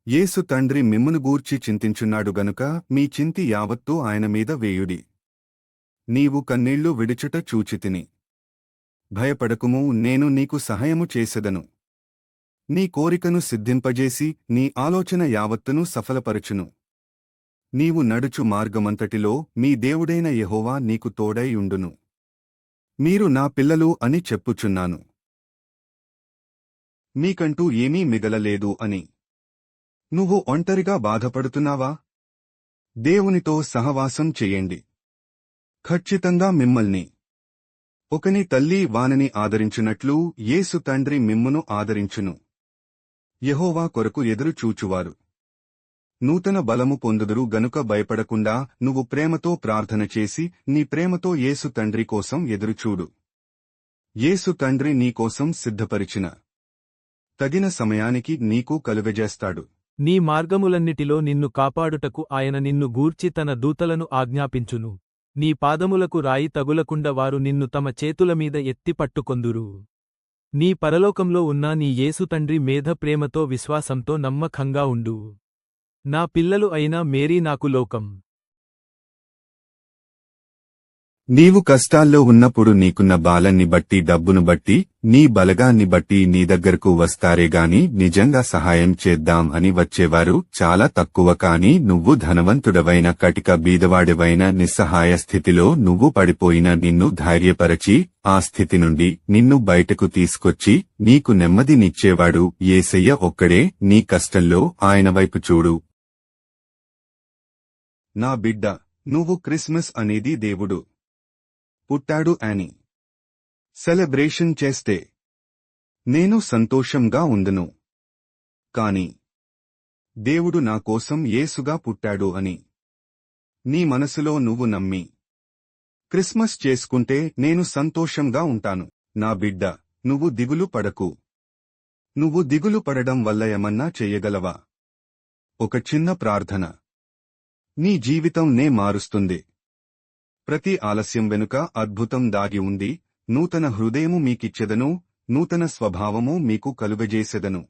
యేసు తండ్రి మిమ్మును గూర్చి చింతించున్నాడు గనుక మీ చింతి యావత్తూ ఆయన మీద వేయుడి. నీవు కన్నీళ్లు విడుచుట చూచితిని. భయపడకుము, నేను నీకు సహాయము చేసెదను. నీ కోరికను సిద్ధింపజేసి నీ ఆలోచన యావత్తును సఫలపరచును. నీవు నడుచు మార్గమంతటిలో మీ దేవుడైన యెహోవా నీకు తోడై ఉండును. మీరు నా పిల్లలు అని చెప్పుచున్నాను. మీకంటూ ఏమీ మిగలలేదు అని. నువ్వు ఒంటరిగా బాధపడుతున్నావా? దేవునితో సహవాసం చెయ్యండి. ఖచ్చితంగా మిమ్మల్ని ఒకని తల్లి వానని ఆదరించునట్లు యేసు తండ్రి మిమ్మును ఆదరించును. యెహోవా కొరకు ఎదురు చూచువారు నూతన బలము పొందుదురు గనుక భయపడకుండా నువ్వు ప్రేమతో ప్రార్థన చేసి నీ ప్రేమతో యేసు తండ్రి కోసం ఎదురుచూడు. యేసు తండ్రి నీకోసం సిద్ధపరిచిన తగిన సమయానికి నీకు కలుగజేస్తాడు. నీ మార్గములన్నిటిలో నిన్ను కాపాడుటకు ఆయన నిన్ను గూర్చి తన దూతలను ఆజ్ఞాపించును. నీ పాదములకు రాయి తగులకుండా వారు నిన్ను తమ చేతులమీద ఎత్తి పట్టుకొందురు. నీ పరలోకంలో ఉన్న నీ యేసు తండ్రి మేధ ప్రేమతో విశ్వాసంతో నమ్మకంగా ఉండు. నా పిల్లలు అయిన మేరీ నాకు లోకం. నీవు కష్టాల్లో ఉన్నప్పుడు నీకున్న బాలన్ని బట్టి డబ్బును బట్టి నీ బలగాన్ని బట్టి నీ దగ్గరకు వస్తారేగాని నిజంగా సహాయం చేద్దాం అని వచ్చేవారు చాలా తక్కువ. కాని నువ్వు ధనవంతుడవైన కటిక బీదవాడివైన నిస్సహాయ స్థితిలో నువ్వు పడిపోయిన నిన్ను ధైర్యపరచి ఆ స్థితి నుండి నిన్ను బయటకు తీసుకొచ్చి నీకు నెమ్మదినిచ్చేవాడు యేసయ్య ఒక్కడే. నీ కష్టంలో ఆయన వైపు చూడు. నా బిడ్డ, నువ్వు క్రిస్మస్ అనేది దేవుడు పుట్టాడు అని సెలబ్రేషన్ చేస్తే నేను సంతోషంగా ఉందును. కాని దేవుడు నా కోసం యేసుగా పుట్టాడు అని నీ మనసులో నువ్వు నమ్మి క్రిస్మస్ చేసుకుంటే నేను సంతోషంగా ఉంటాను. నా బిడ్డ, నువ్వు దిగులు పడకు. నువ్వు దిగులు పడడం వల్ల ఏమన్నా చెయ్యగలవా? ఒక చిన్న ప్రార్థన నీ జీవితం నే మారుస్తుంది. ప్రతి ఆలస్యం వెనుక అద్భుతం దాగి ఉంది. నూతన హృదయము మీకిచ్చెదను, నూతన స్వభావము మీకు కలుగజేసెదను.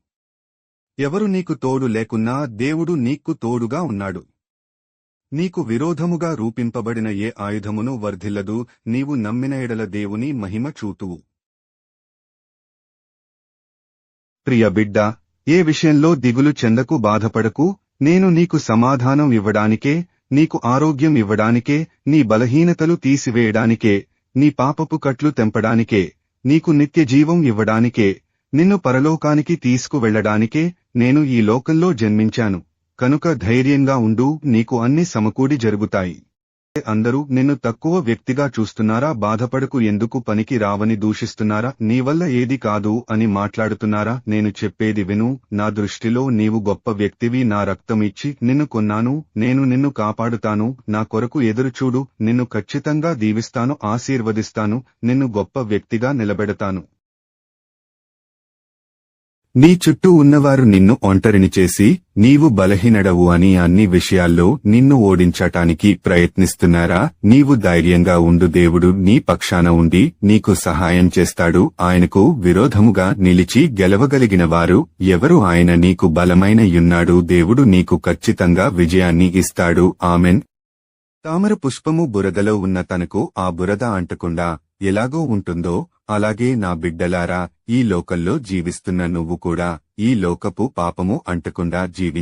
ఎవరు నీకు తోడు లేకున్నా దేవుడు నీకు తోడుగా ఉన్నాడు. నీకు విరోధముగా రూపింపబడిన ఏ ఆయుధమును వర్ధిల్లదు. నీవు నమ్మిన ఎడల దేవుని మహిమ చూతువు. ప్రియ బిడ్డ, ఏ విషయంలో దిగులు చెందకు, బాధపడకు. నేను నీకు సమాధానం ఇవ్వడానికే, నీకు ఆరోగ్యం ఇవ్వడానికే, నీ బలహీనతలు తీసివేయడానికే, నీ పాపపు కట్లు తెంపడానికే, నీకు నిత్య జీవం ఇవ్వడానికే, నిన్ను పరలోకానికి తీసుకువెళ్లడానికే నేను ఈ లోకంలో జన్మించాను. కనుక ధైర్యంగా ఉండు, నీకు అన్ని సమకూడి జరుగుతాయి. అందరూ నిన్ను తక్కువ వ్యక్తిగా చూస్తున్నారా? బాధపడకు. ఎందుకు పనికి రావని దూషిస్తున్నారా? నీ వల్ల ఏది కాదు అని మాట్లాడుతున్నారా? నేను చెప్పేది విను. నా దృష్టిలో నీవు గొప్ప వ్యక్తివి. నా రక్తం ఇచ్చి నిన్ను కొన్నాను. నేను నిన్ను కాపాడుతాను. నా కొరకు ఎదురుచూడు. నిన్ను ఖచ్చితంగా దీవిస్తాను, ఆశీర్వదిస్తాను. నిన్ను గొప్ప వ్యక్తిగా నిలబెడతాను. నీ చుట్టూ ఉన్నవారు నిన్ను ఒంటరిని చేసి నీవు బలహీనడవు అని అన్ని విషయాల్లో నిన్ను ఓడించటానికి ప్రయత్నిస్తున్నారా? నీవు ధైర్యంగా ఉండు. దేవుడు నీ పక్షాన ఉండి నీకు సహాయం చేస్తాడు. ఆయనకు విరోధముగా నిలిచి గెలవగలిగిన వారు ఎవరు? ఆయన నీకు బలమైన యున్నాడు. దేవుడు నీకు ఖచ్చితంగా విజయాన్ని ఇస్తాడు. ఆమెన్. తామర పుష్పము బురదలో ఉన్న తనకు ఆ బురద అంటకుండా ఎలాగో ఉంటుందో అలాగే నా బిడ్డలారా, ఈ లోకంలో జీవిస్తున్న నువ్వు కూడా ఈ లోకపు పాపము అంటకుండా జీవి